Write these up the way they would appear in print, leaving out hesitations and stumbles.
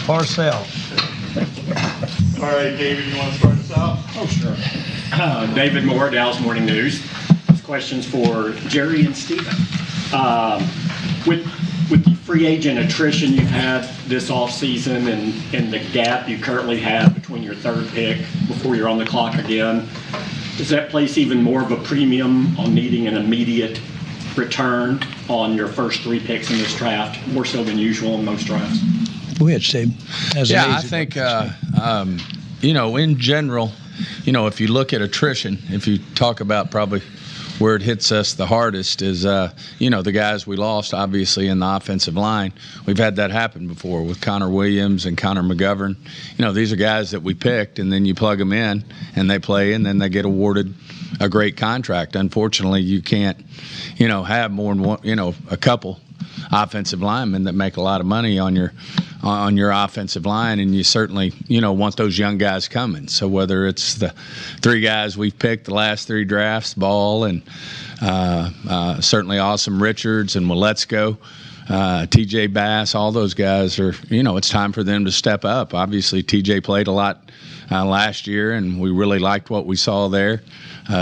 Parcell. All right, David, you want to start us out? Oh, sure. David Moore, Dallas Morning News. This question's for Jerry and Steven. With the free agent attrition you've had this offseason and the gap you currently have between your third pick before you're on the clock again, does that place even more of a premium on needing an immediate return on your first three picks in this draft, more so than usual in most drafts? Go ahead, Steve. I think, in general, if you look at attrition, if you talk about probably where it hits us the hardest is, the guys we lost, obviously, in the offensive line. We've had that happen before with Connor Williams and Connor McGovern. These are guys that we picked, and then you plug them in, and they play, and then they get awarded a great contract. Unfortunately, you can't, have more than one, a couple offensive linemen that make a lot of money on your offensive line, and you certainly want those young guys coming. So whether it's the three guys we've picked the last three drafts, Ball and certainly Awesome Richards and Waletzko, TJ Bass, all those guys are, it's time for them to step up. Obviously TJ played a lot last year, and we really liked what we saw there.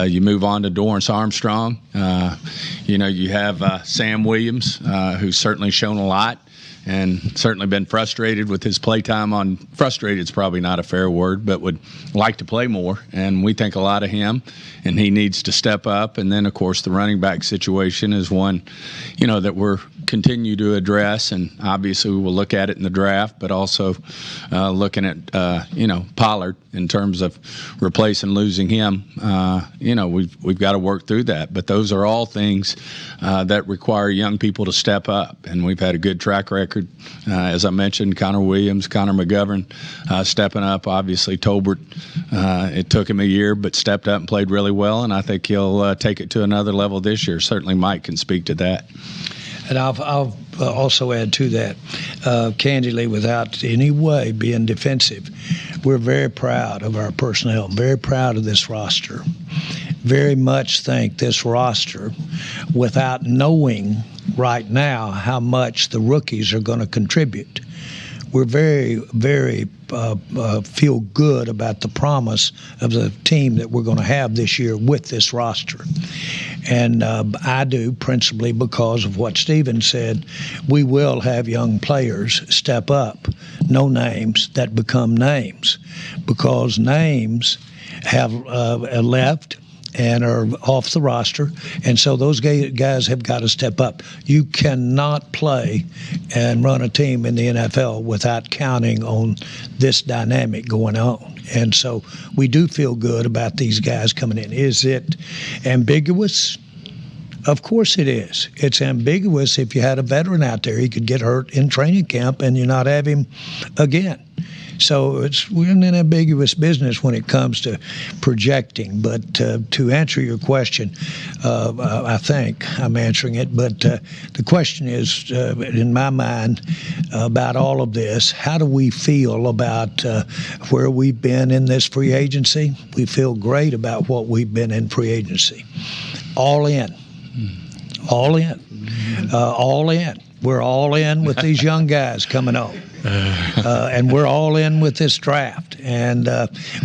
You move on to Dorrance Armstrong. You have Sam Williams, who's certainly shown a lot and certainly been frustrated with his play time frustrated is probably not a fair word, but would like to play more. And we think a lot of him, and he needs to step up. And then, of course, the running back situation is one, that we're continue to address. And obviously we will look at it in the draft, but also looking at, Pollard in terms of replacing losing him. We've got to work through that. But those are all things that require young people to step up. And we've had a good track record. As I mentioned, Connor Williams, Connor McGovern stepping up. Obviously, Tolbert, it took him a year, but stepped up and played really well, and I think he'll take it to another level this year. Certainly Mike can speak to that. And I'll also add to that, candidly, without any way being defensive, we're very proud of our personnel, very proud of this roster. Very much think this roster, without knowing right now how much the rookies are going to contribute, we're very, very feel good about the promise of the team that we're going to have this year with this roster. And I do, principally because of what Steven said. We will have young players step up, no names, that become names, because names have left and are off the roster, and so those guys have got to step up. You cannot play and run a team in the NFL without counting on this dynamic going on. And so we do feel good about these guys coming in. Is it ambiguous? Of course it is. It's ambiguous if you had a veteran out there, he could get hurt in training camp and you not have him again. So we're in an ambiguous business when it comes to projecting. But to answer your question, I think I'm answering it. But the question is, in my mind, about all of this, how do we feel about where we've been in this free agency? We feel great about what we've been in free agency. All in. All in. All in. We're all in with these young guys coming on. And we're all in with this draft. And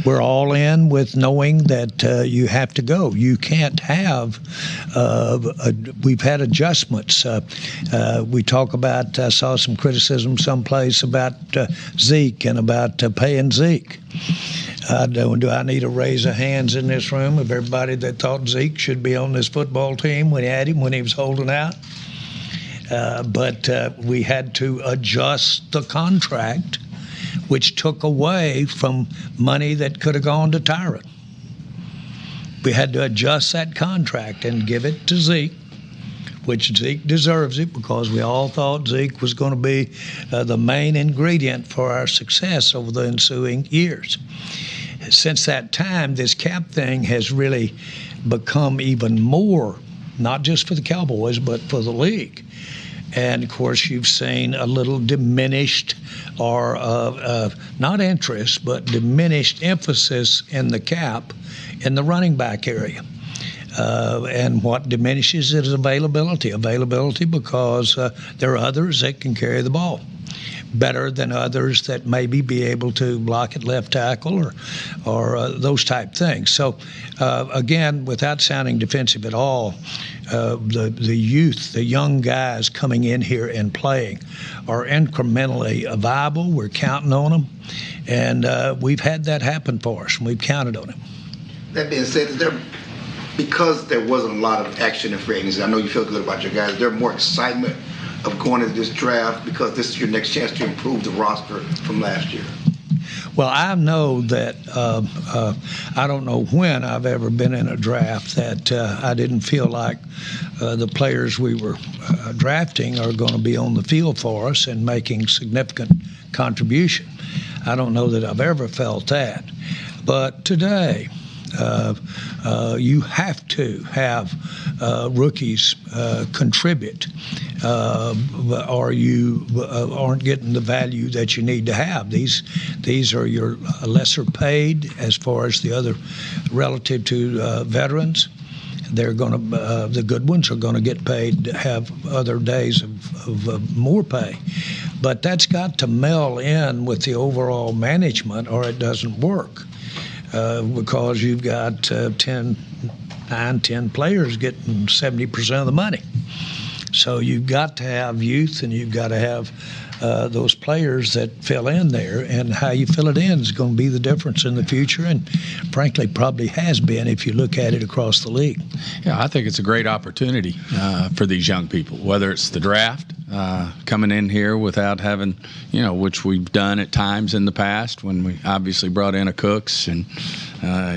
we're all in with knowing that you have to go. You can't have we've had adjustments. We talk about, I saw some criticism someplace about Zeke and about paying Zeke. Do I need to raise of hands in this room of everybody that thought Zeke should be on this football team when he had him, when he was holding out? But we had to adjust the contract, which took away from money that could have gone to Tyron. We had to adjust that contract and give it to Zeke, which Zeke deserves it, because we all thought Zeke was going to be the main ingredient for our success over the ensuing years. Since that time, this cap thing has really become even more, not just for the Cowboys, but for the league. And, of course, you've seen a little diminished or not interest, but diminished emphasis in the cap in the running back area. And what diminishes it is availability. Availability because there are others that can carry the ball. better than others that maybe be able to block at left tackle or those type things. So, again, without sounding defensive at all, the youth, the young guys coming in here and playing are incrementally viable. We're counting on them, and we've had that happen for us, and we've counted on it. That being said, because there wasn't a lot of action in free agency, I know you feel good about your guys. There's more excitement of going into this draft because this is your next chance to improve the roster from last year. Well, I know that I don't know when I've ever been in a draft that I didn't feel like the players we were drafting are going to be on the field for us and making significant contribution. I don't know that I've ever felt that. But today, you have to have rookies contribute, or you aren't getting the value that you need to have. These are your lesser paid as far as the other relative to veterans. They're going to the good ones are going to get paid to have other days of more pay, but that's got to meld in with the overall management, or it doesn't work. Because you've got 10 players getting 70% of the money. So you've got to have youth, and you've got to have those players that fill in there, and how you fill it in is going to be the difference in the future, and frankly probably has been if you look at it across the league. Yeah, I think it's a great opportunity for these young people, whether it's the draft, coming in here without having, which we've done at times in the past when we obviously brought in a Cooks and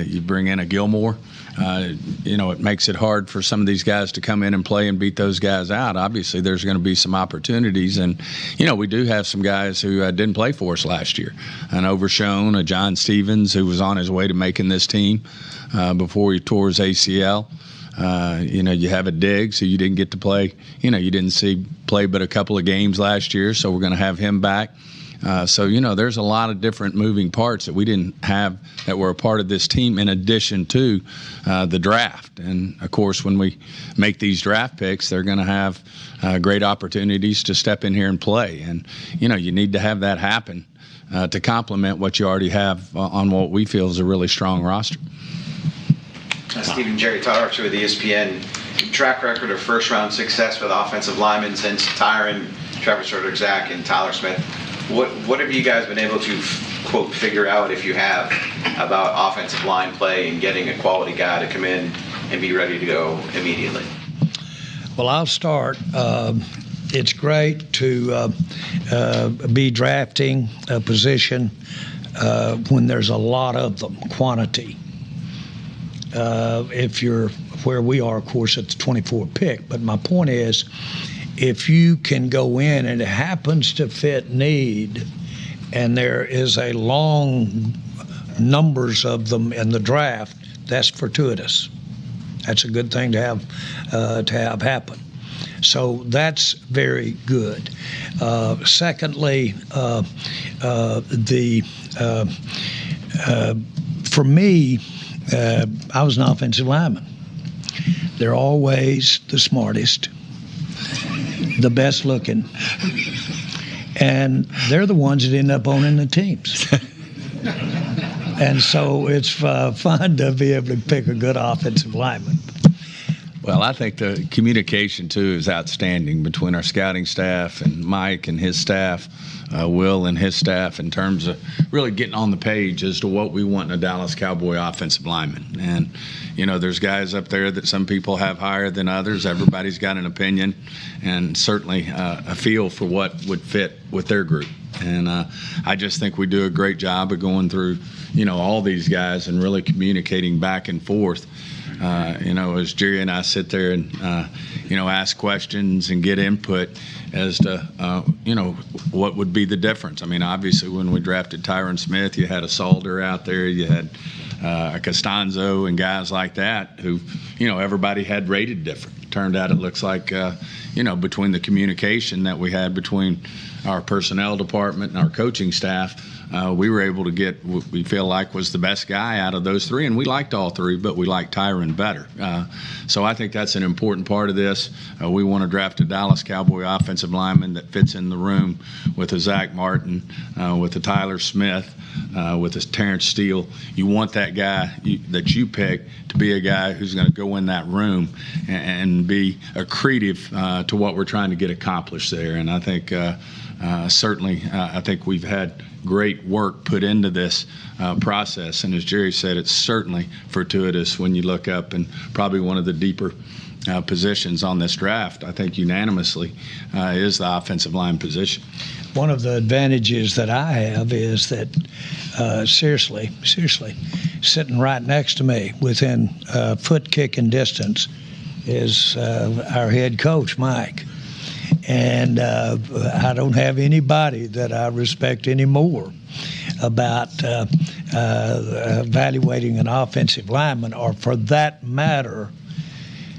you bring in a Gilmore. It makes it hard for some of these guys to come in and play and beat those guys out. Obviously, there's going to be some opportunities. And, we do have some guys who didn't play for us last year. An Overshone, a John Stevens, who was on his way to making this team before he tore his ACL. You have a Diggs who you didn't get to play. You didn't see play but a couple of games last year, so we're going to have him back. So there's a lot of different moving parts that we didn't have that were a part of this team in addition to the draft. And, of course, when we make these draft picks, they're going to have great opportunities to step in here and play. And, you need to have that happen to complement what you already have on what we feel is a really strong roster. Stephen Jerry Tarks with ESPN. Track record of first-round success with offensive linemen since Tyron, Travis Frederick, Zach, and Tyler Smith. What have you guys been able to, quote, figure out, if you have, about offensive line play and getting a quality guy to come in and be ready to go immediately? Well, I'll start. It's great to be drafting a position when there's a lot of them, quantity. If you're where we are, of course, at the 24th pick. But my point is, if you can go in and it happens to fit need, and there is a long numbers of them in the draft, that's fortuitous. That's a good thing to have happen. So that's very good. Secondly, for me, I was an offensive lineman. They're always the smartest, the best looking, and they're the ones that end up owning the teams. And so it's fun to be able to pick a good offensive lineman. Well, I think the communication, too, is outstanding between our scouting staff and Mike and his staff, Will and his staff, in terms of really getting on the page as to what we want in a Dallas Cowboy offensive lineman. And, there's guys up there that some people have higher than others. Everybody's got an opinion and certainly a feel for what would fit with their group. And I just think we do a great job of going through, all these guys and really communicating back and forth. As Jerry and I sit there and, ask questions and get input as to, what would be the difference. I mean, obviously, when we drafted Tyron Smith, you had a Salder out there, you had a Costanzo and guys like that who, everybody had rated different. Turned out it looks like, between the communication that we had between our personnel department and our coaching staff, we were able to get what we feel like was the best guy out of those three, and we liked all three, but we liked Tyron better. So I think that's an important part of this. We want to draft a Dallas Cowboy offensive lineman that fits in the room with a Zach Martin, with a Tyler Smith, with a Terrence Steele. You want that guy that you pick to be a guy who's going to go in that room and be accretive to what we're trying to get accomplished there. And I think certainly I think we've had great work put into this process. And as Jerry said, it's certainly fortuitous when you look up, and probably one of the deeper positions on this draft, I think unanimously, is the offensive line position. One of the advantages that I have is that, seriously, sitting right next to me within foot kicking distance is our head coach, Mike. And I don't have anybody that I respect any more about evaluating an offensive lineman, or for that matter,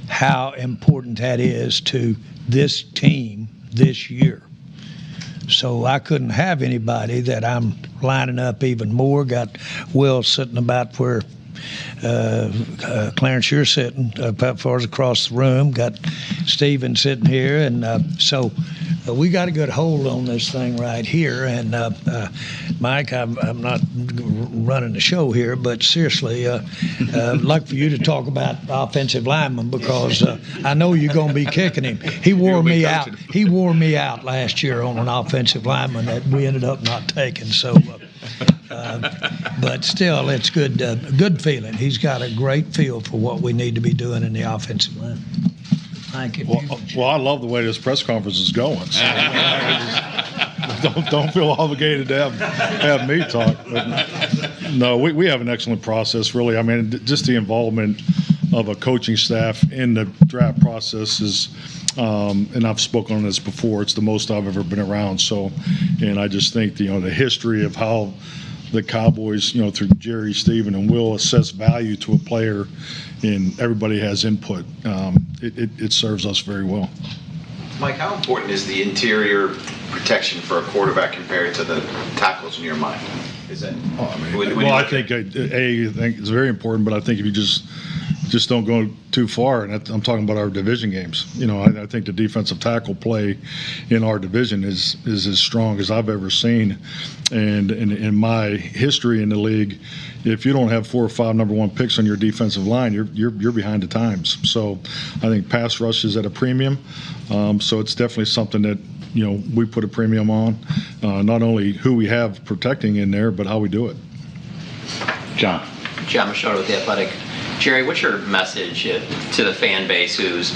how important that is to this team this year. So I couldn't have anybody that I'm lining up even more. Got Will sitting about where Clarence, you're sitting about far across the room. Got Steven sitting here, and so we got a good hold on this thing right here. And Mike, I'm not running the show here, but seriously, I'd like for you to talk about offensive linemen, because I know you're going to be kicking him. He wore me out. He wore me out last year on an offensive lineman that we ended up not taking. So. But still, it's good feeling. He's got a great feel for what we need to be doing in the offensive line. Thank you. Well, I love the way this press conference is going. So don't feel obligated to have me talk. But no, we have an excellent process, really. I mean, just the involvement of a coaching staff in the draft process is, and I've spoken on this before, it's the most I've ever been around. So, and I just think, the history of how the Cowboys, through Jerry, Steven, and Will, assess value to a player, and everybody has input. It serves us very well. Mike, how important is the interior protection for a quarterback compared to the tackles in your mind? Is that? I think it's very important, but I think if you just don't go too far, and I'm talking about our division games. I think the defensive tackle play in our division is as strong as I've ever seen. And in my history in the league, if you don't have 4 or 5 number 1 picks on your defensive line, you're behind the times. So I think pass rush is at a premium. So it's definitely something that we put a premium on, not only who we have protecting in there, but how we do it. John Machado with The Athletic. Jerry, what's your message to the fan base who's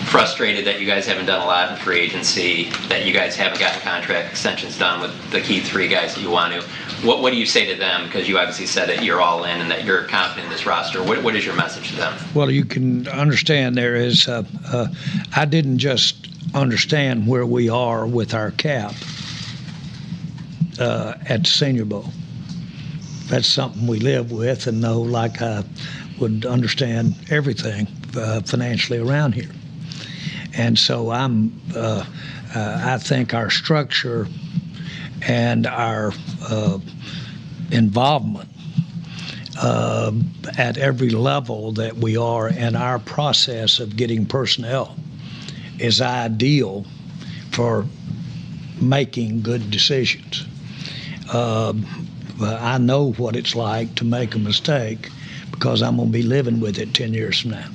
frustrated that you guys haven't done a lot in free agency, that you guys haven't gotten contract extensions done with the key 3 guys that you want to? What do you say to them? Because you obviously said that you're all in and that you're confident in this roster. What is your message to them? Well, you can understand there is, I didn't just understand where we are with our cap at the Senior Bowl. That's something we live with and know, like I would understand everything financially around here. And so I think our structure and our involvement at every level that we are in our process of getting personnel is ideal for making good decisions. I know what it's like to make a mistake, because I'm going to be living with it 10 years from now.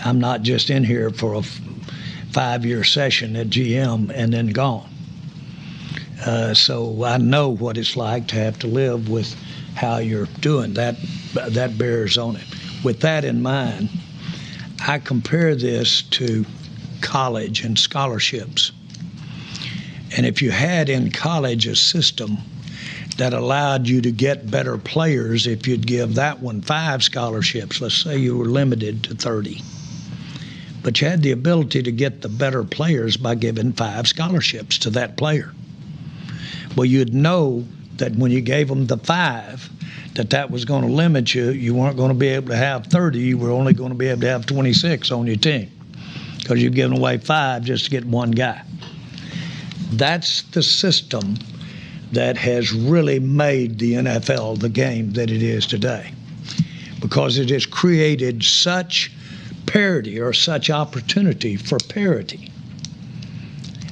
I'm not just in here for a 5-year session at GM and then gone. So I know what it's like to have to live with how you're doing. That bears on it. With that in mind, I compare this to college and scholarships. And if you had in college a system that allowed you to get better players, if you'd give that one 5 scholarships, let's say you were limited to 30. But you had the ability to get the better players by giving 5 scholarships to that player. Well, you'd know that when you gave them the 5, that was going to limit you. You weren't going to be able to have 30. You were only going to be able to have 26 on your team, because you've given away 5 just to get one guy. That's the system that has really made the NFL the game that it is today, because it has created such parity or such opportunity for parity.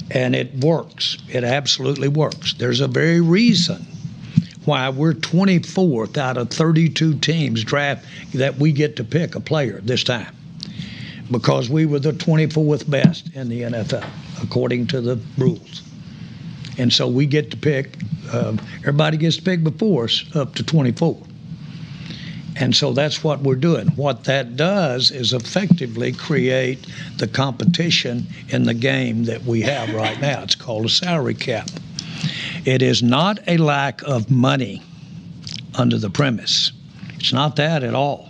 And it works. It absolutely works. There's a very reason why we're 24th out of 32 teams draft that we get to pick a player this time, because we were the 24th best in the NFL according to the rules. And so we get to pick, everybody gets to pick before us up to 24. And so that's what we're doing. What that does is effectively create the competition in the game that we have right now. It's called a salary cap. It is not a lack of money under the premise. It's not that at all.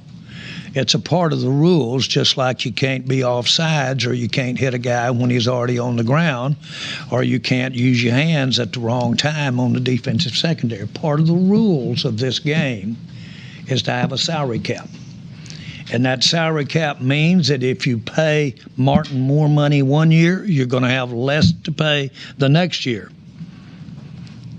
It's a part of the rules, just like you can't be offsides, or you can't hit a guy when he's already on the ground, or you can't use your hands at the wrong time on the defensive secondary. Part of the rules of this game is to have a salary cap. And that salary cap means that if you pay Martin more money one year, you're going to have less to pay the next year.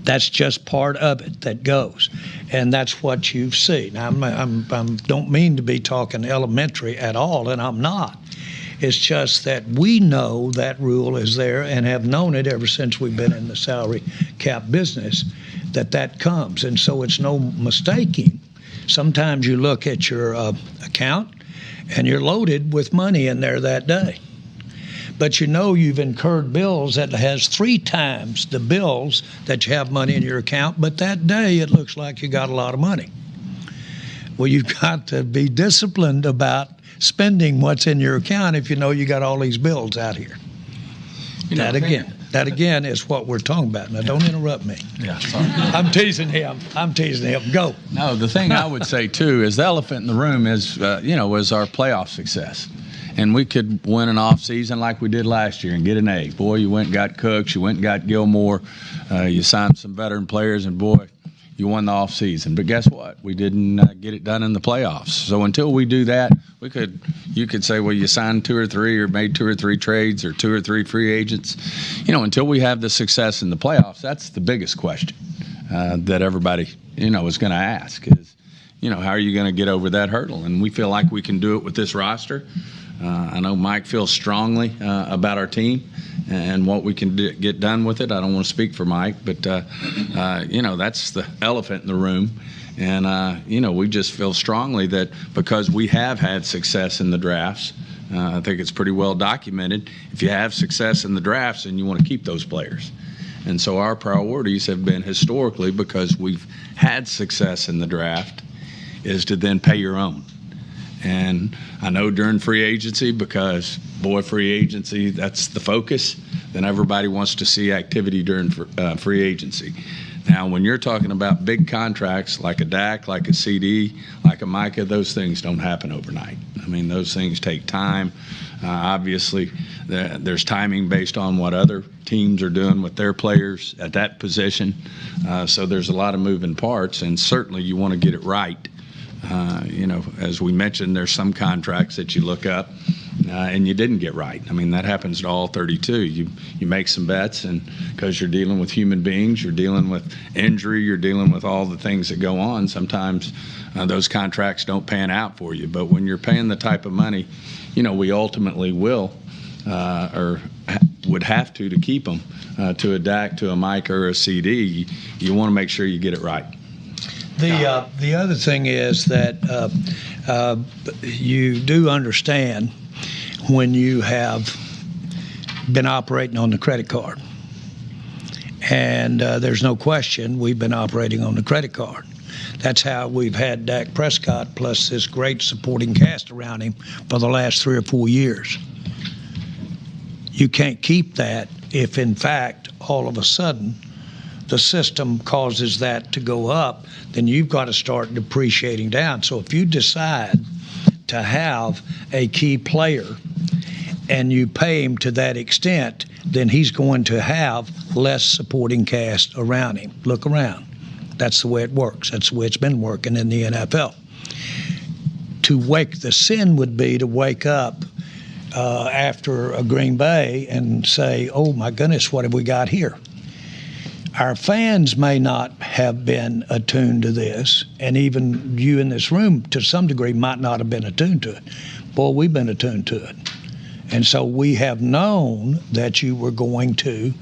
That's just part of it that goes. And that's what you see. Now, I don't mean to be talking elementary at all, and I'm not. It's just that we know that rule is there and have known it ever since we've been in the salary cap business, that comes. And so it's no mistaking. Sometimes you look at your account and you're loaded with money in there that day. But you know you've incurred bills that has 3 times the bills that you have money in your account, but that day it looks like you got a lot of money. Well, you've got to be disciplined about spending what's in your account if you know you got all these bills out here. That again is what we're talking about. Now, don't interrupt me. Yeah, sorry. I'm teasing him. Go. No, the thing I would say, too, is the elephant in the room is, is our playoff success. And we could win an off season like we did last year and get an A. Boy, you went and got Cooks, you went and got Gilmore, you signed some veteran players, and boy, you won the off season. But guess what? We didn't get it done in the playoffs. So until we do that, you could say, well, you signed 2 or 3 or made 2 or 3 trades or 2 or 3 free agents. Until we have the success in the playoffs, that's the biggest question that everybody, is going to ask is, how are you going to get over that hurdle? And we feel like we can do it with this roster. I know Mike feels strongly about our team and what we can get done with it. I don't want to speak for Mike, but, that's the elephant in the room. And, we just feel strongly that because we have had success in the drafts, I think it's pretty well documented. If you have success in the drafts, then you want to keep those players. And so our priorities have been historically, because we've had success in the draft, is to then pay your own. And I know during free agency, because, boy, free agency, that's the focus, then everybody wants to see activity during free agency. Now, when you're talking about big contracts like a Dak, like a CD, like a Micah, those things don't happen overnight. I mean, those things take time. Obviously, there's timing based on what other teams are doing with their players at that position. So there's a lot of moving parts, and certainly you want to get it right. As we mentioned, there's some contracts that you look up and you didn't get right. I mean, that happens to all 32. You make some bets, and because you're dealing with human beings, you're dealing with injury, you're dealing with all the things that go on. Sometimes those contracts don't pan out for you. But when you're paying the type of money, we ultimately will or would have to keep them to a Dak, to a Mike, or a CD. You want to make sure you get it right. The other thing is that you do understand when you have been operating on the credit card. And there's no question we've been operating on the credit card. That's how we've had Dak Prescott plus this great supporting cast around him for the last 3 or 4 years. You can't keep that if, in fact, all of a sudden the system causes that to go up, then you've got to start depreciating down. So if you decide to have a key player and you pay him to that extent, then he's going to have less supporting cast around him. Look around. That's the way it works. That's the way it's been working in the NFL. The sin would be to wake up after a Green Bay and say, oh my goodness, what have we got here? Our fans may not have been attuned to this, and even you in this room to some degree might not have been attuned to it. Boy, we've been attuned to it. And so we have known that you were going to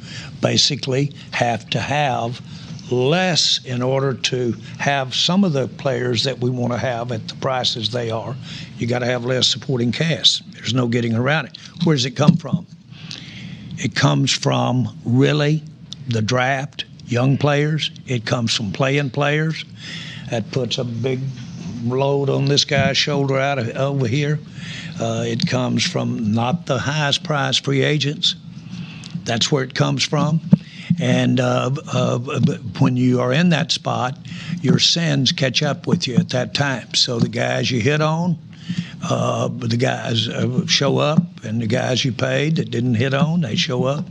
basically have to have less in order to have some of the players that we want to have at the prices they are. You got to have less supporting cast. There's no getting around it. Where does it come from? It comes from really the draft, young players. It comes from playing players. That puts a big load on this guy's shoulder over here. It comes from not the highest prize free agents. That's where it comes from. And when you are in that spot, your sins catch up with you at that time. So the guys you hit on, the guys show up, and the guys you paid that didn't hit on, they show up.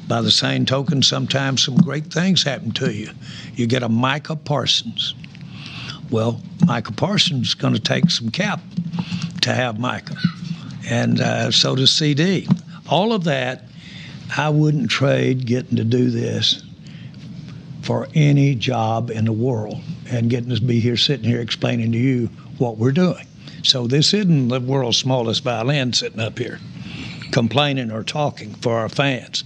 By the same token, sometimes some great things happen to you. You get a Micah Parsons. Well, Micah Parsons is going to take some cap to have Micah, and so does CD. All of that, I wouldn't trade getting to do this for any job in the world, and getting to be here, sitting here explaining to you what we're doing. So this isn't the world's smallest violin sitting up here complaining or talking for our fans.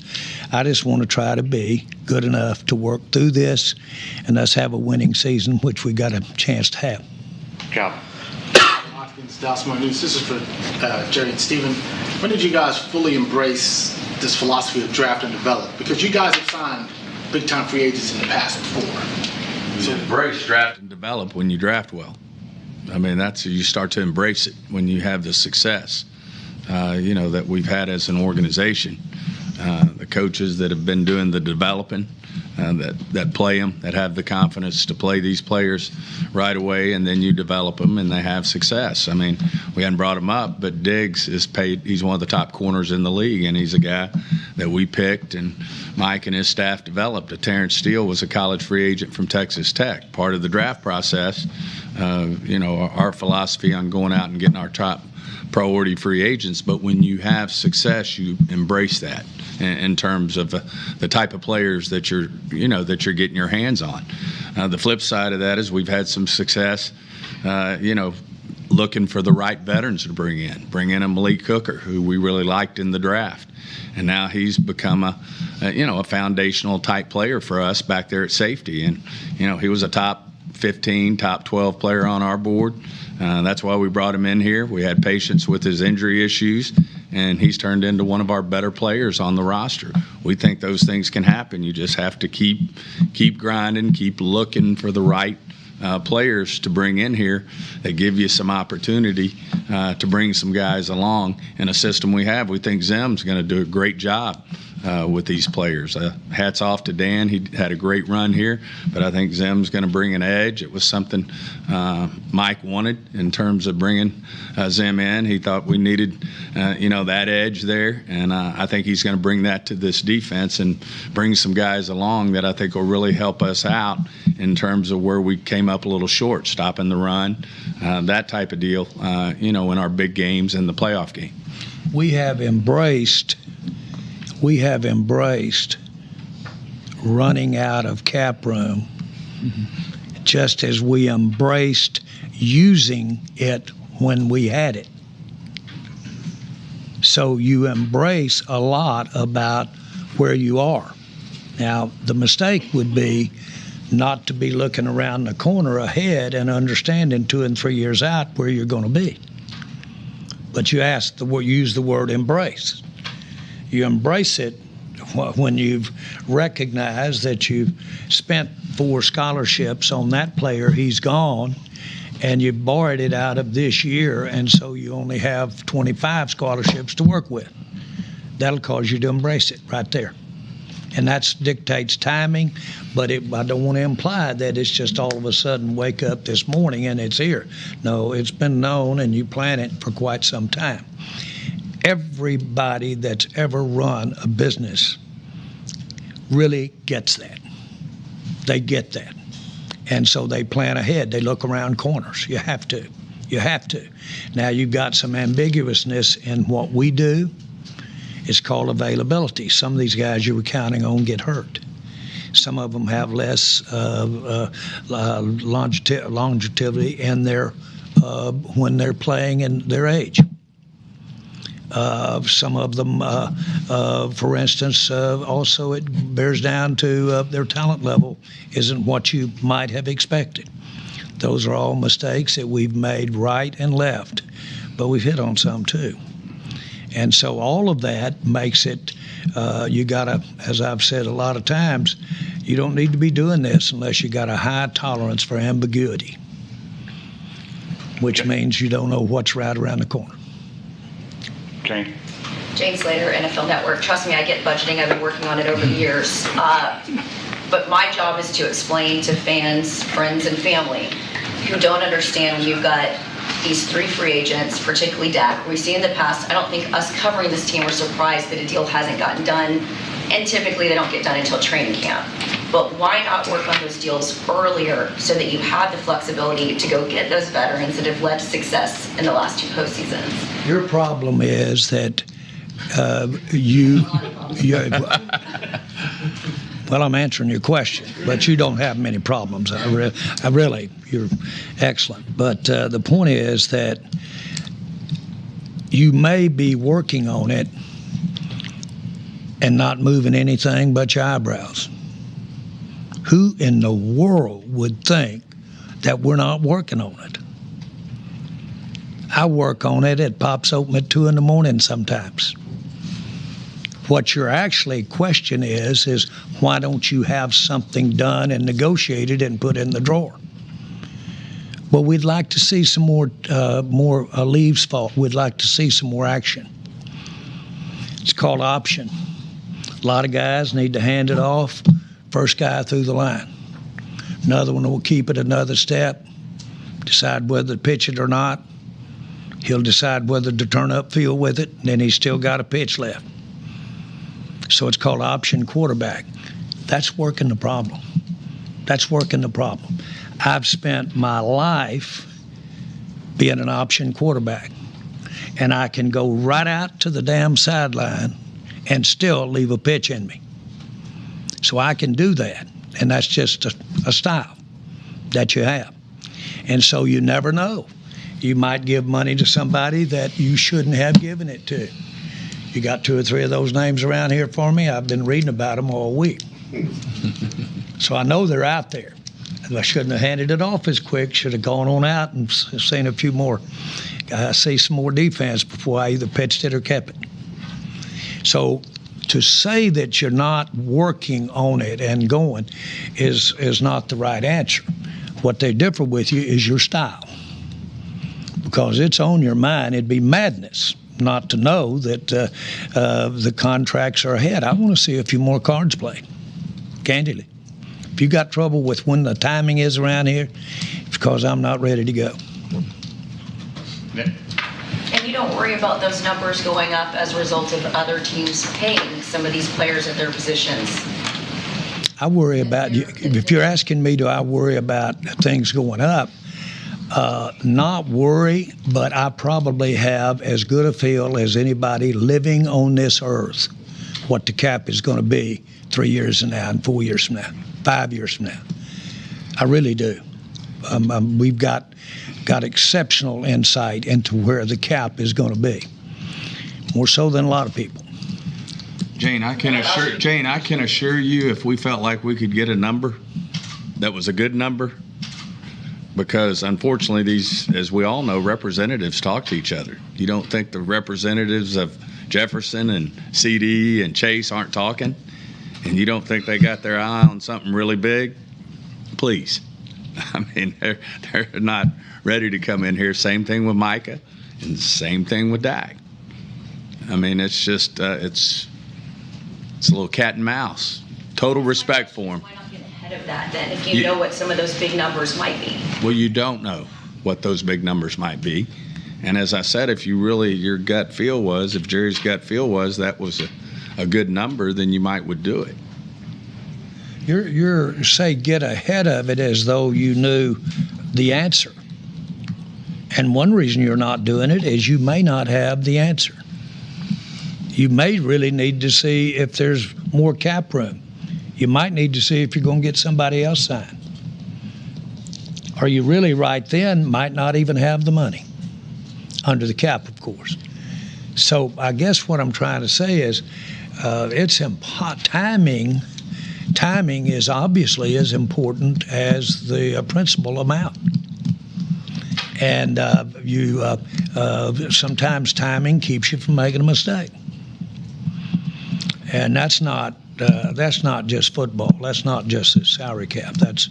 I just want to try to be good enough to work through this and us have a winning season, which we got a chance to have. Calvin. Dallas News. This is for Jerry and Stephen. When did you guys fully embrace this philosophy of draft and develop? Because you guys have signed big-time free agents in the past before. So embrace draft and develop when you draft well. I mean, that's you start to embrace it when you have the success, that we've had as an organization. The coaches that have been doing the developing, that play them, that have the confidence to play these players right away, and then you develop them and they have success. I mean, we hadn't brought him up, but Diggs is paid. He's one of the top corners in the league, and he's a guy that we picked and Mike and his staff developed. Terrence Steele was a college free agent from Texas Tech. Part of the draft process, our philosophy on going out and getting our top priority free agents, but when you have success, you embrace that in terms of the type of players that you're getting your hands on. The flip side of that is we've had some success, looking for the right veterans to bring in a Malik Hooker, who we really liked in the draft, and now he's become a foundational type player for us back there at safety, and he was a top 15, top 12 player on our board. That's why we brought him in here. We had patience with his injury issues, and he's turned into one of our better players on the roster. We think those things can happen. You just have to keep grinding, keep looking for the right players to bring in here that give you some opportunity to bring some guys along in a system we have. We think Zim's going to do a great job with these players. Hats off to Dan. He had a great run here, but I think Zim's going to bring an edge. It was something Mike wanted in terms of bringing Zim in. He thought we needed, that edge there, and I think he's going to bring that to this defense and bring some guys along that I think will really help us out in terms of where we came up a little short, stopping the run, that type of deal, in our big games and the playoff game. We have embraced running out of cap room, just as we embraced using it when we had it. So you embrace a lot about where you are. Now, the mistake would be not to be looking around the corner ahead and understanding 2 and 3 years out where you're going to be. But you use the word embrace. You embrace it when you've recognized that you've spent 4 scholarships on that player, he's gone, and you've borrowed it out of this year, and so you only have 25 scholarships to work with. That'll cause you to embrace it right there. And that dictates timing, but I don't want to imply that it's just all of a sudden wake up this morning and it's here. No, it's been known, and you plan it for quite some time. Everybody that's ever run a business really gets that. They get that. And so they plan ahead. They look around corners. You have to. Now, you've got some ambiguousness in what we do. It's called availability. Some of these guys you were counting on get hurt. Some of them have less longevity in their when they're playing in their age. Some of them, for instance, also it bears down to their talent level isn't what you might have expected. Those are all mistakes that we've made right and left, but we've hit on some too. And so all of that makes it, you gotta, as I've said a lot of times, you don't need to be doing this unless you got a high tolerance for ambiguity, which means you don't know what's right around the corner. Jane. Jane Slater, NFL Network. Trust me, I get budgeting. I've been working on it over the years. But my job is to explain to fans, friends, and family who don't understand when you've got these 3 free agents, particularly Dak. We've seen in the past, I don't think us covering this team, we're surprised that a deal hasn't gotten done. And typically they don't get done until training camp. But why not work on those deals earlier so that you have the flexibility to go get those veterans that have led to success in the last 2 postseasons? Your problem is that well, I'm answering your question, but you don't have many problems. I really, you're excellent. But the point is that you may be working on it and not moving anything but your eyebrows. Who in the world would think that we're not working on it? I work on it. It pops open at 2 in the morning sometimes. What your actually question is why don't you have something done and negotiated and put in the drawer? Well, we'd like to see some more leaves fall. We'd like to see some more action. It's called option. A lot of guys need to hand it off. First guy through the line. Another one will keep it another step, decide whether to pitch it or not. He'll decide whether to turn upfield with it, and then he's still got a pitch left. So it's called option quarterback. That's working the problem. That's working the problem. I've spent my life being an option quarterback, and I can go right out to the damn sideline and still leave a pitch in me. So I can do that, and that's just a style that you have. And so you never know. You might give money to somebody that you shouldn't have given it to. You got 2 or 3 of those names around here for me. I've been reading about them all week. So I know they're out there. I shouldn't have handed it off as quick. Should have gone on out and seen a few more. See some more defense before I either pitched it or kept it. So to say that you're not working on it and going is not the right answer. What they differ with you is your style. Because it's on your mind. It'd be madness not to know that the contracts are ahead. I want to see a few more cards played, candidly. If you got trouble with when the timing is around here, it's because I'm not ready to go. And you don't worry about those numbers going up as a result of other teams paying some of these players at their positions? I worry about, if you're asking me, do I worry about things going up? Not worry, but I probably have as good a feel as anybody living on this earth what the cap is going to be 3 years from now and 4 years from now, 5 years from now. I really do. We've got exceptional insight into where the cap is going to be, more so than a lot of people. Jane, I can assure you, if we felt like we could get a number that was a good number, because unfortunately these, as we all know, representatives talk to each other. You don't think the representatives of Jefferson and CD and Chase aren't talking? And you don't think they got their eye on something really big? Please. I mean, they're not ready to come in here. Same thing with Micah and same thing with Dak. I mean, it's just, it's a little cat and mouse. Total respect for him. Why not get ahead of that then if you know what some of those big numbers might be? Well, you don't know what those big numbers might be. And as I said, if you really, your gut feel was, if Jerry's gut feel was that was a good number, then you would do it. You're say get ahead of it as though you knew the answer. And one reason you're not doing it is you may not have the answer. You may really need to see if there's more cap room. You might need to see if you're going to get somebody else signed. Or you really right then might not even have the money, under the cap, of course. So I guess what I'm trying to say is timing is obviously as important as the principal amount. And sometimes timing keeps you from making a mistake. And that's not just football. That's not just a salary cap. That's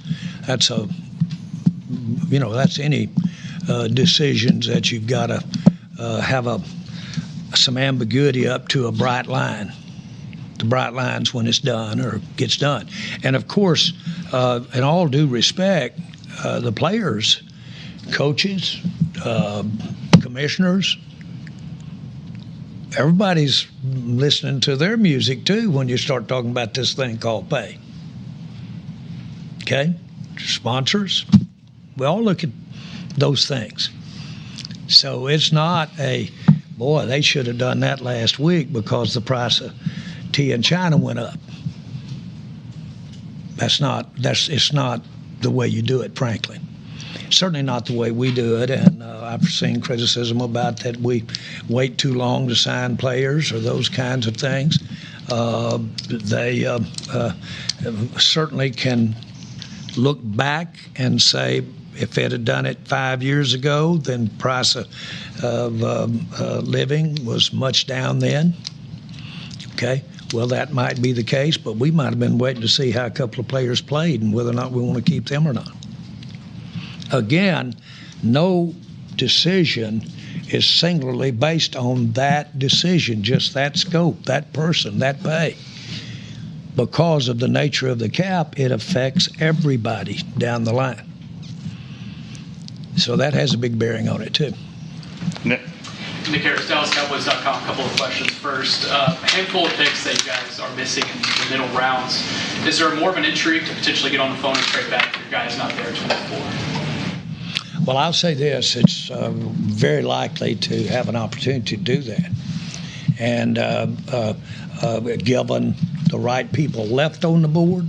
any decisions that you've got to have some ambiguity up to a bright line. The bright line's when it's done or gets done. And of course, in all due respect, the players, coaches, commissioners, everybody's listening to their music too when you start talking about this thing called pay. Okay? Sponsors, we all look at those things. So it's not boy, they should have done that last week because the price of tea in China went up. It's not the way you do it, frankly. Certainly not the way we do it, and I've seen criticism about that we wait too long to sign players or those kinds of things. They certainly can look back and say, if it had done it 5 years ago, then price of living was much down then. Okay, well, that might be the case, but we might have been waiting to see how a couple of players played and whether or not we want to keep them or not. Again, no decision is singularly based on that decision, just that scope, that person, that pay. Because of the nature of the cap, it affects everybody down the line. So that has a big bearing on it, too. Nick Harris, DallasCowboys.com. A couple of questions. First, a handful of picks that you guys are missing in the middle rounds. Is there more of an intrigue to potentially get on the phone and trade back if your guy's not there at 24? Well, I'll say this. It's very likely to have an opportunity to do that. And given the right people left on the board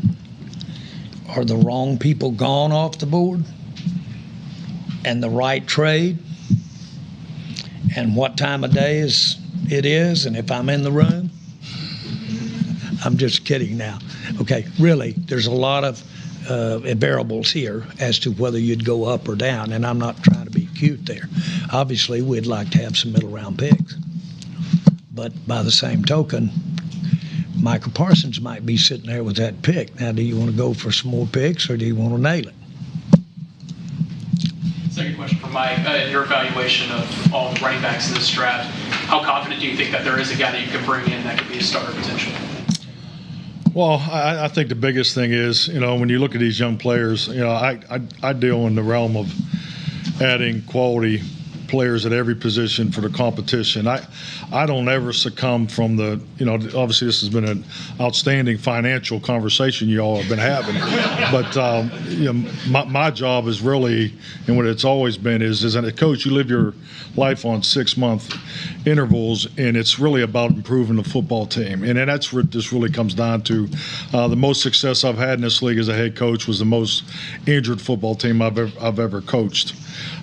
or the wrong people gone off the board and the right trade and what time of day it is and if I'm in the room, I'm just kidding now. Okay, really, there's a lot of variables here as to whether you'd go up or down, and I'm not trying to be cute there. Obviously, we'd like to have some middle round picks, but by the same token, Michael Parsons might be sitting there with that pick. Now, do you want to go for some more picks or do you want to nail it? Second question for Mike. In your evaluation of all the running backs in this draft, how confident do you think that there is a guy that you could bring in that could be a starter potential? Well, I think the biggest thing is, when you look at these young players, I deal in the realm of adding quality players at every position for the competition. I don't ever succumb from the, obviously this has been an outstanding financial conversation you all have been having, but my job is really, and what it's always been is as a coach, you live your life on 6-month intervals, and it's really about improving the football team. And that's what this really comes down to. The most success I've had in this league as a head coach was the most injured football team I've ever coached.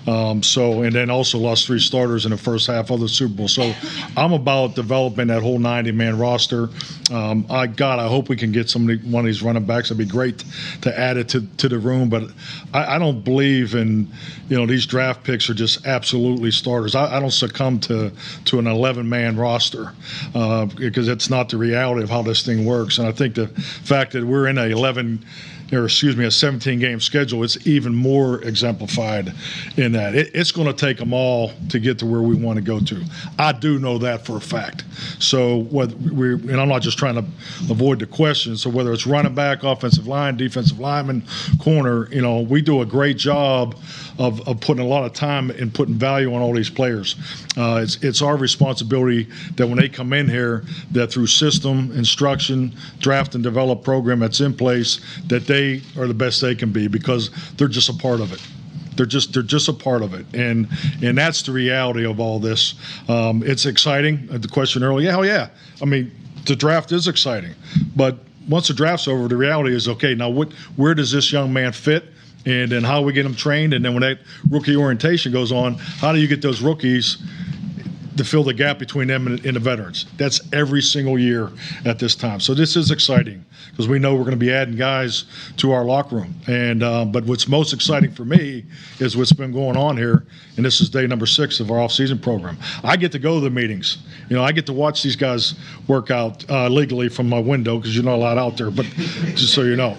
And then also lost 3 starters in the first half of the Super Bowl. So I'm about developing that whole 90-man roster. I hope we can get one of these running backs. It'd be great to add it to the room. But I don't believe in, these draft picks are just absolutely starters. I don't succumb to an 11-man roster because it's not the reality of how this thing works. And I think the fact that we're in a 17-game schedule, it's even more exemplified in that. It's going to take them all to get to where we want to go to. I do know that for a fact. So and I'm not just trying to avoid the question. So whether it's running back, offensive line, defensive lineman, corner, we do a great job of putting a lot of time and putting value on all these players. It's our responsibility that when they come in here, that through system, instruction, draft and develop program that's in place, that they are the best they can be because they're just a part of it. They're just a part of it, and that's the reality of all this. It's exciting. The question earlier, yeah, I mean, the draft is exciting, but once the draft's over, the reality is, okay, now where does this young man fit? And then how we get them trained? And then when that rookie orientation goes on, how do you get those rookies to fill the gap between them and the veterans? That's every single year at this time. So this is exciting because we know we're going to be adding guys to our locker room. And but what's most exciting for me is what's been going on here, and this is day number 6 of our off-season program. I get to go to the meetings. I get to watch these guys work out legally from my window because you're not allowed out there, but just so you know.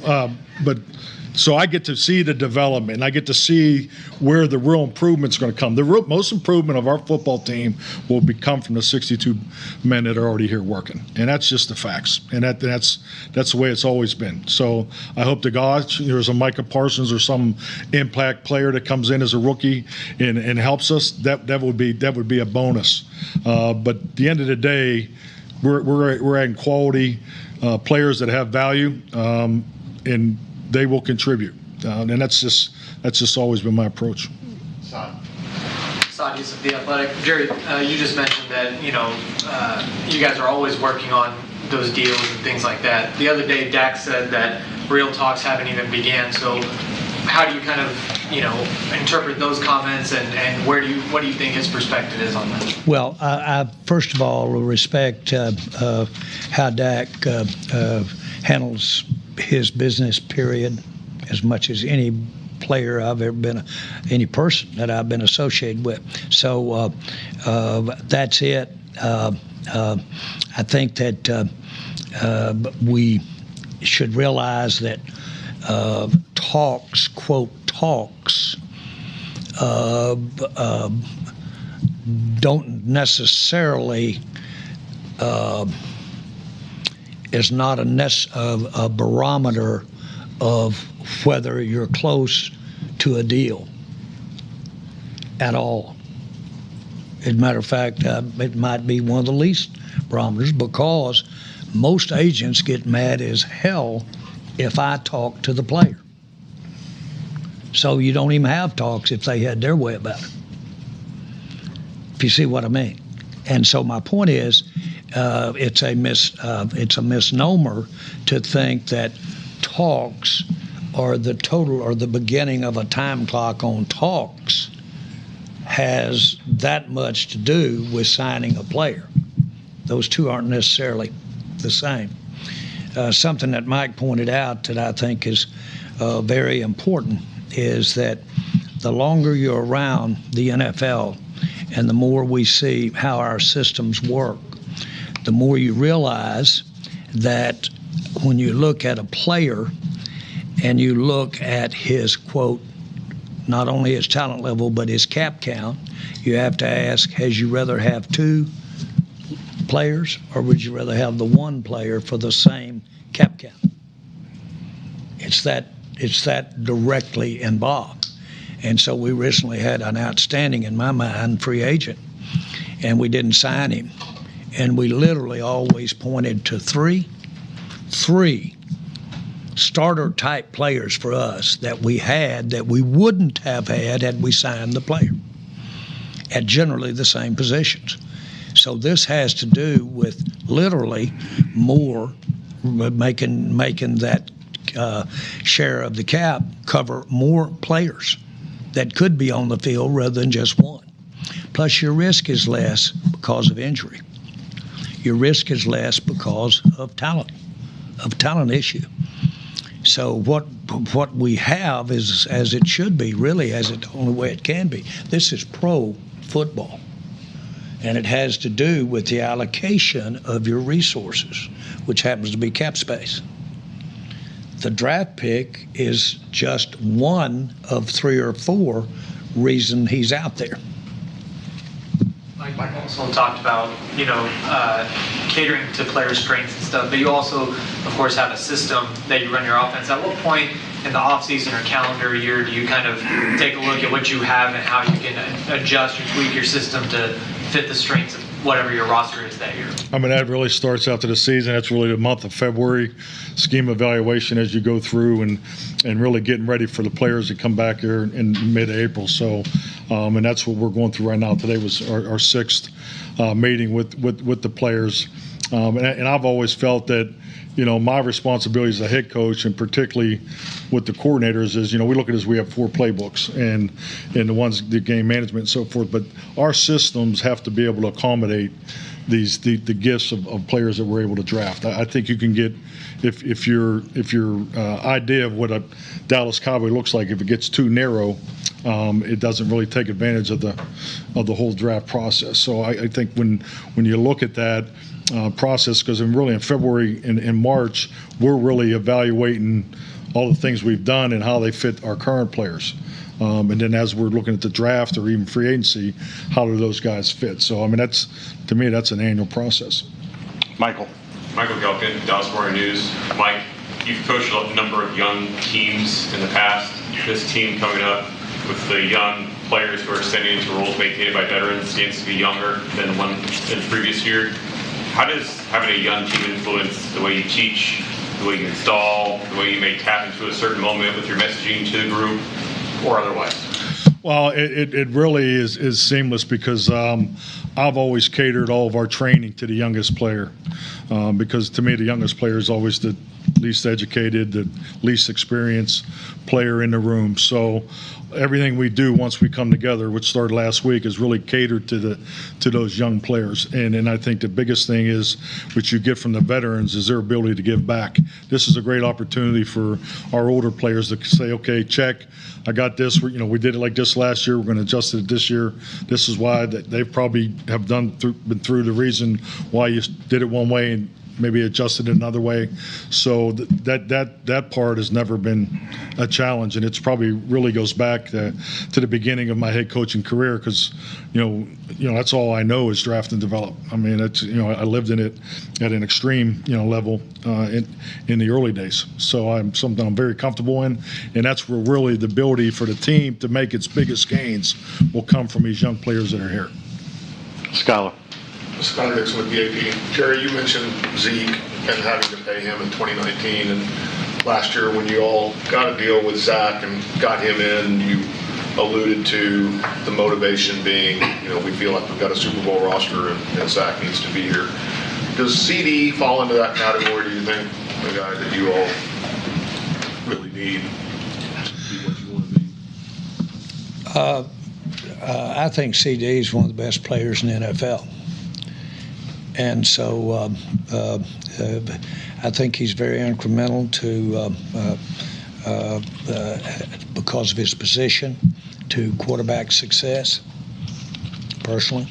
So I get to see the development, and I get to see where the real improvement's going to come. The most improvement of our football team will come from the 62 men that are already here working, and that's just the facts. And that's the way it's always been. So I hope to God there's a Micah Parsons or some impact player that comes in as a rookie and helps us. That would be a bonus. But at the end of the day, we're adding quality players that have value, and they will contribute, and that's just always been my approach. Sadi's of The Athletic. Jerry, you just mentioned that you guys are always working on those deals and things like that. The other day, Dak said that real talks haven't even began. So, how do you kind of interpret those comments, and what do you think his perspective is on that? Well, I first of all respect how Dak handles his business, period, as much as any player I've ever been, any person that I've been associated with. So that's it. I think that we should realize that talks, quote, talks, don't necessarily is not a barometer of whether you're close to a deal at all. As a matter of fact, it might be one of the least barometers because most agents get mad as hell if I talk to the player. So you don't even have talks if they had their way about it, if you see what I mean. And so my point is, it's a misnomer to think that talks or the total or the beginning of a time clock on talks has that much to do with signing a player. Those two aren't necessarily the same. Something that Mike pointed out that I think is very important is that the longer you're around the NFL and the more we see how our systems work, the more you realize that when you look at a player and you look at his, quote, not only his talent level but his cap count, you have to ask, has you rather have 2 players or would you rather have the 1 player for the same cap count? It's that directly involved. And so we recently had an outstanding, in my mind, free agent, and we didn't sign him. And we literally always pointed to three starter-type players for us that we had that we wouldn't have had we signed the player at generally the same positions. So this has to do with literally more making that share of the cap cover more players that could be on the field rather than just 1. Plus, your risk is less because of injury. Your risk is less because of talent issue. So what we have is, as it should be, really, as the only way it can be. This is pro football, and it has to do with the allocation of your resources, which happens to be cap space. The draft pick is just one of 3 or 4 reasons he's out there. Mike also talked about, catering to players' strengths and stuff, but you also, of course, have a system that you run your offense. At what point in the offseason or calendar year do you kind of take a look at what you have and how you can adjust or tweak your system to fit the strengths of whatever your roster is that year? I mean, that really starts after the season. That's really the month of February, scheme evaluation as you go through and really getting ready for the players that come back here in mid-April. So, and that's what we're going through right now. Today was our 6th meeting with the players. And I've always felt that, my responsibility as a head coach, and particularly with the coordinators, is, we look at it as we have 4 playbooks and the game management and so forth. But our systems have to be able to accommodate the gifts of players that we're able to draft. I think you can get, if your idea of what a Dallas Cowboy looks like, if it gets too narrow, it doesn't really take advantage of the whole draft process. So I think when you look at that process, because in February and March, we're really evaluating all the things we've done and how they fit our current players. And then as we're looking at the draft or even free agency, how do those guys fit? So, to me, that's an annual process. Michael Gelkin, Dallas Morning News. Mike, you've coached a number of young teams in the past. This team coming up with the young players who are extending into roles vacated by veterans seems to be younger than one in the previous year. How does having a young team influence the way you teach, the way you install, the way you may tap into a certain moment with your messaging to the group, or otherwise? Well, it really is seamless, because I've always catered all of our training to the youngest player, because to me the youngest player is always the least educated, the least experienced player in the room. So everything we do once we come together, which started last week, is really catered to those young players. And I think the biggest thing is, which you get from the veterans, is their ability to give back. This is a great opportunity for our older players to say, okay, check, I got this. We did it like this last year. We're going to adjust it this year. This is why they probably have been through the reason why you did it one way and maybe adjusted it another way. So that part has never been a challenge, and it's probably really goes back to the beginning of my head coaching career, because that's all I know is draft and develop. I lived in it at an extreme level in the early days. So something I'm very comfortable in, and that's where really the ability for the team to make its biggest gains will come from these young players that are here. Scholar. Scott Dixon with BAP. Jerry, you mentioned Zeke and having to pay him in 2019, and last year when you all got a deal with Zach and got him in, you alluded to the motivation being, we feel like we've got a Super Bowl roster and Zach needs to be here. Does CD fall into that category, do you think, the guy that you all really need to be what you want to be? I think CD is one of the best players in the NFL. And so I think he's very incremental because of his position, to quarterback success, personally.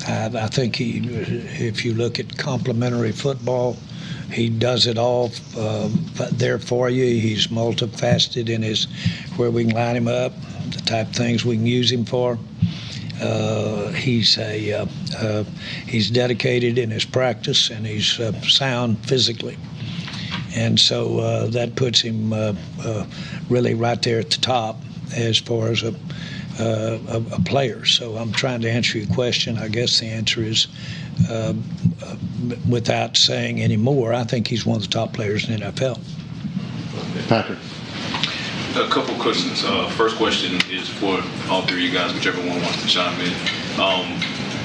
I think if you look at complementary football, he does it all there for you. He's multifaceted in where we can line him up, the type of things we can use him for. He's dedicated in his practice, and he's sound physically, and so that puts him really right there at the top as far as a player. So I'm trying to answer your question. I guess the answer is, without saying any more, I think he's one of the top players in the NFL. Patrick. A couple questions. First question is for all three of you guys, whichever one wants to chime in.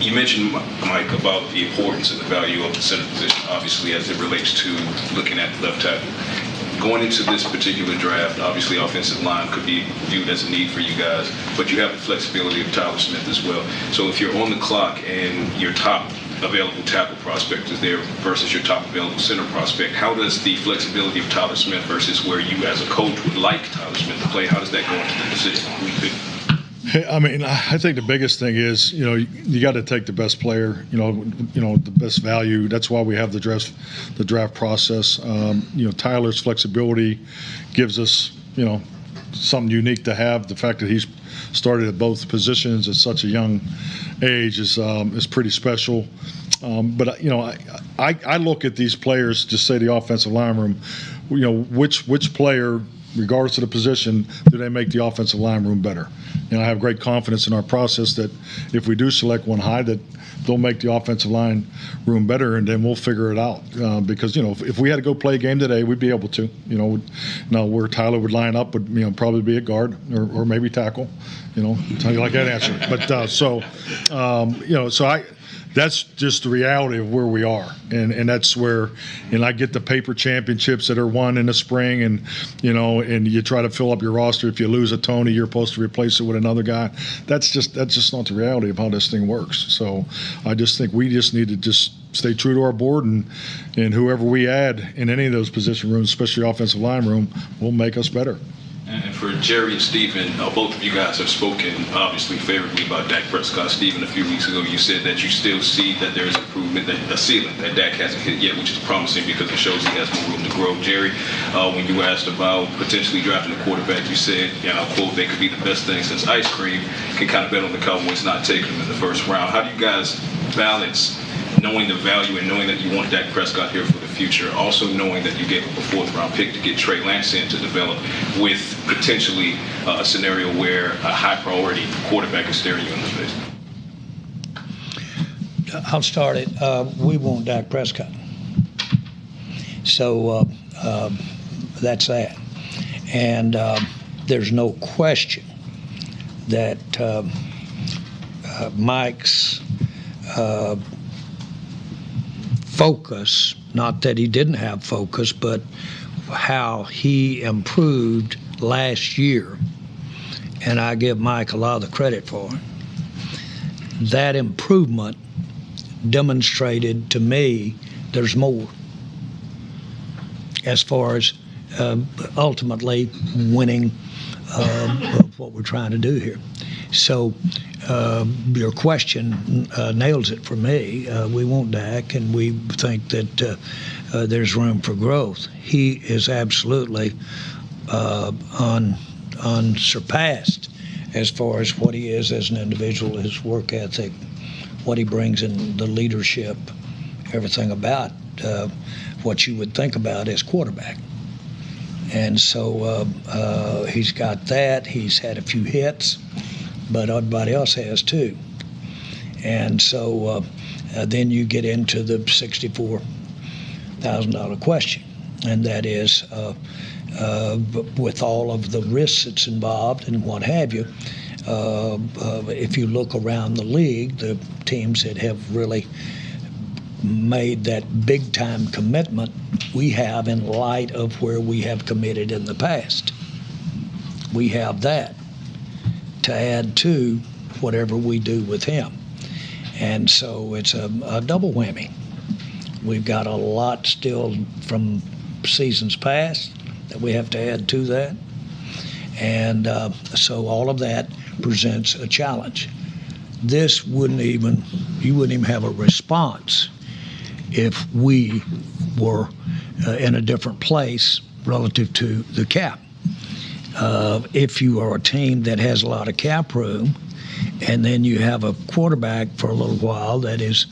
You mentioned, Mike, about the importance and the value of the center position, obviously, as it relates to looking at the left tackle. Going into this particular draft, obviously offensive line could be viewed as a need for you guys, but you have the flexibility of Tyler Smith as well. So if you're on the clock and your top available tackle prospect is there versus your top available center prospect, how does the flexibility of Tyler Smith versus where you as a coach would like Tyler Smith to play, how does that go into the decision? I think the biggest thing is, you got to take the best player, the best value. That's why we have the draft process. Tyler's flexibility gives us, something unique to have. The fact that he's started at both positions at such a young age is pretty special. But I look at these players, just say the offensive line room, which player regardless of the position, do they make the offensive line room better? And I have great confidence in our process that if we do select one high, that they'll make the offensive line room better, and then we'll figure it out. Because, if we had to go play a game today, we'd be able to. Where Tyler would line up would probably be a guard or maybe tackle. Tell you like that answer. But that's just the reality of where we are, and that's where, and I get the paper championships that are won in the spring, and you try to fill up your roster. If you lose a Tony, you're supposed to replace it with another guy. That's just not the reality of how this thing works. So I just think we just need to just stay true to our board, and whoever we add in any of those position rooms, especially offensive line room, will make us better. And for Jerry and Stephen, both of you guys have spoken obviously favorably about Dak Prescott. Stephen, a few weeks ago, you said that you still see that there is improvement, that a ceiling that Dak hasn't hit yet, which is promising because it shows he has more room to grow. Jerry, when you were asked about potentially drafting a quarterback, you said, quote, they could be the best thing since ice cream, can kind of bet on the Cowboys not taking them in the first round. How do you guys balance knowing the value and knowing that you want Dak Prescott here for the future, also knowing that you gave up a fourth-round pick to get Trey Lance in to develop, with potentially a scenario where a high-priority quarterback is staring you in the face? I'll start it. We want Dak Prescott. So that's that. And there's no question that Mike's focus, not that he didn't have focus, but how he improved last year, and I give Mike a lot of the credit for it. That improvement demonstrated to me there's more as far as ultimately winning what we're trying to do here. So your question nails it for me. We want Dak, and we think that there's room for growth. He is absolutely unsurpassed as far as what he is as an individual, his work ethic, what he brings in the leadership, everything about what you would think about as quarterback. And so he's got that. He's had a few hits, but everybody else has too. And so then you get into the $64,000 question, and that is with all of the risks that's involved and what have you, if you look around the league, the teams that have really made that big-time commitment we have in light of where we have committed in the past. We have that to add to whatever we do with him. And so it's a double whammy. We've got a lot still from seasons past that we have to add to that. And so all of that presents a challenge. You wouldn't even have a response if we were in a different place relative to the cap. If you are a team that has a lot of cap room, and then you have a quarterback for a little while that is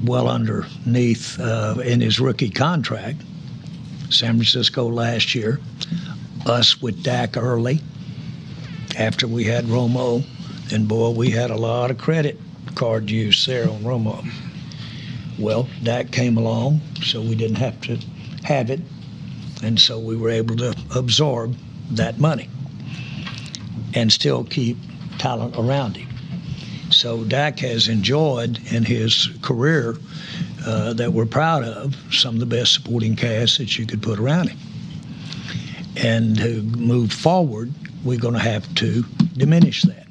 well underneath in his rookie contract, San Francisco last year, us with Dak early, after we had Romo, and boy, we had a lot of credit card use there on Romo. Well, Dak came along, so we didn't have to have it, and so we were able to absorb that money and still keep talent around him. So Dak has enjoyed in his career that we're proud of some of the best supporting cast that you could put around him. And to move forward, we're going to have to diminish that.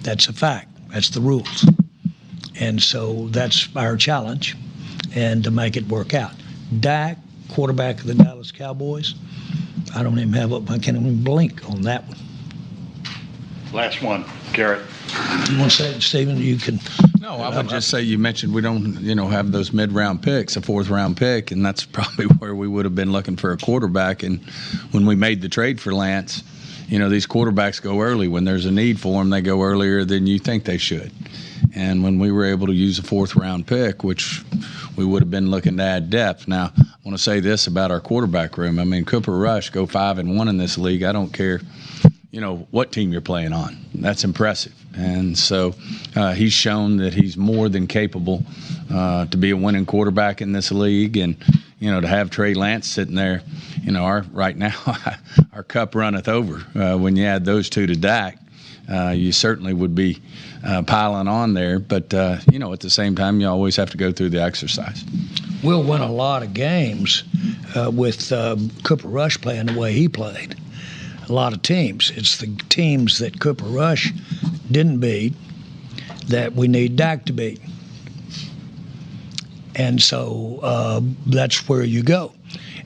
That's a fact. That's the rules. And so that's our challenge, and to make it work out. Dak, quarterback of the Dallas Cowboys, I can't even blink on that one. Last one, Garrett. You want to say it, Stephen? You can. No, I would just say you mentioned we don't, have those mid-round picks, a fourth-round pick, and that's probably where we would have been looking for a quarterback. And when we made the trade for Lance, these quarterbacks go early. When there's a need for them, they go earlier than you think they should. And when we were able to use a 4th-round pick, which we would have been looking to add depth. Now, I want to say this about our quarterback room. I mean, Cooper Rush go 5-1 in this league. I don't care, what team you're playing on. That's impressive. And so he's shown that he's more than capable to be a winning quarterback in this league. And, to have Trey Lance sitting there, right now, our cup runneth over. When you add those two to Dak, you certainly would be piling on there. But, at the same time, you always have to go through the exercise. We'll win a lot of games with Cooper Rush playing the way he played. A lot of teams. It's the teams that Cooper Rush didn't beat that we need Dak to beat. And so that's where you go.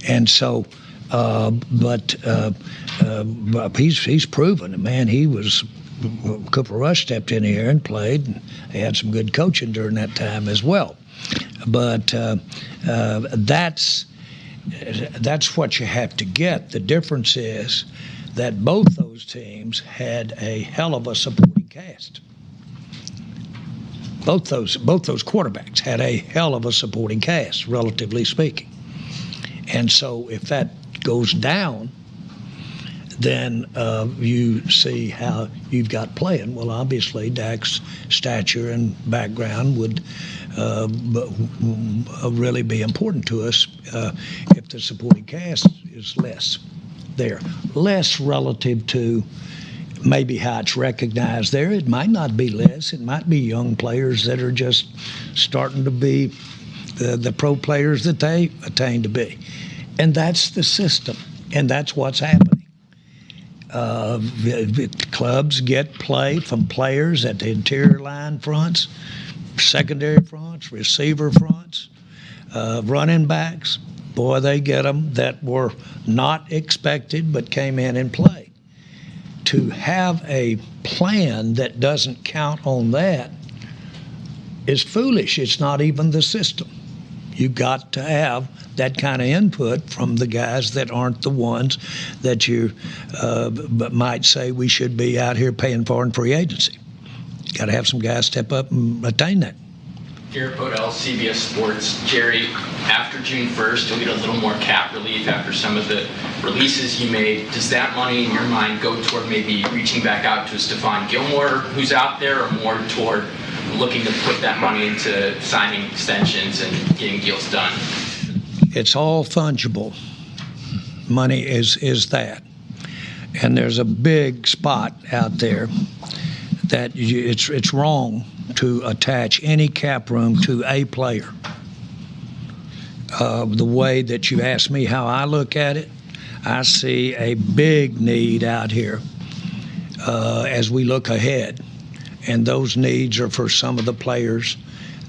And so, but he's proven, man, Cooper Rush stepped in here and played, and they had some good coaching during that time as well. But that's what you have to get. The difference is that both those teams had a hell of a supporting cast. Both those quarterbacks had a hell of a supporting cast, relatively speaking. And so if that goes down, then you see how you've got playing. Well, obviously, Dak's stature and background would really be important to us if the supporting cast is less there. Less relative to maybe how it's recognized there. It might not be less. It might be young players that are just starting to be the pro players that they attain to be. And that's the system, and that's what's happening. Clubs get play from players at the interior line fronts, secondary fronts, receiver fronts, running backs. Boy, they get them that were not expected but came in and played. To have a plan that doesn't count on that is foolish. It's not even the system. You've got to have that kind of input from the guys that aren't the ones that you might say we should be out here paying for in free agency. Got to have some guys step up and attain that. Garrett Podell, CBS Sports. Jerry, after June 1st, you'll get a little more cap relief after some of the releases you made. Does that money, in your mind, go toward maybe reaching back out to Stephon Gilmore, who's out there, or more toward looking to put that money into signing extensions and getting deals done? It's all fungible. Money is that. And there's a big spot out there that it's wrong to attach any cap room to a player. The way that you ask me how I look at it, I see a big need out here as we look ahead. And those needs are for some of the players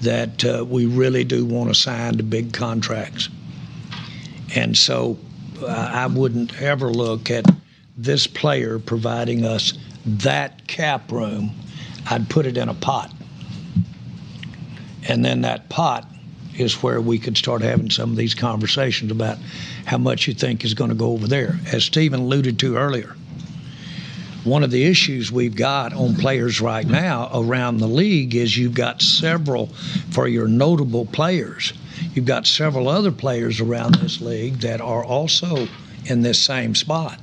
that we really do want to sign to big contracts. And so I wouldn't ever look at this player providing us that cap room. I'd put it in a pot. And then that pot is where we could start having some of these conversations about how much you think is going to go over there. As Stephen alluded to earlier, one of the issues we've got on players right now around the league is you've got several, for your notable players, you've got several other players around this league that are also in this same spot.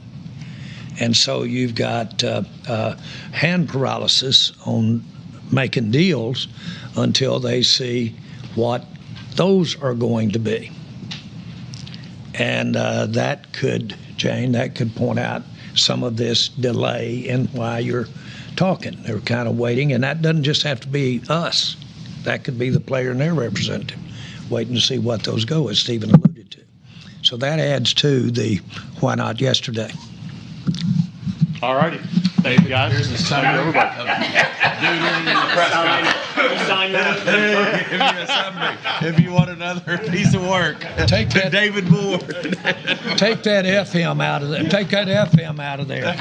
And so you've got hand paralysis on making deals until they see what those are going to be. And that could, Jane, that could point out some of this delay in why you're talking. They're kind of waiting, and that doesn't just have to be us. That could be the player and their representative waiting to see what those go, as Stephen alluded to. So that adds to the why not yesterday. All righty. Thank you, guys. Here's the sign of everybody. Doodling in the press conference. Sign that. Hey, give me a summary. If you want another piece of work, Take that, David Moore. take that FM out of there. Take that FM out of there.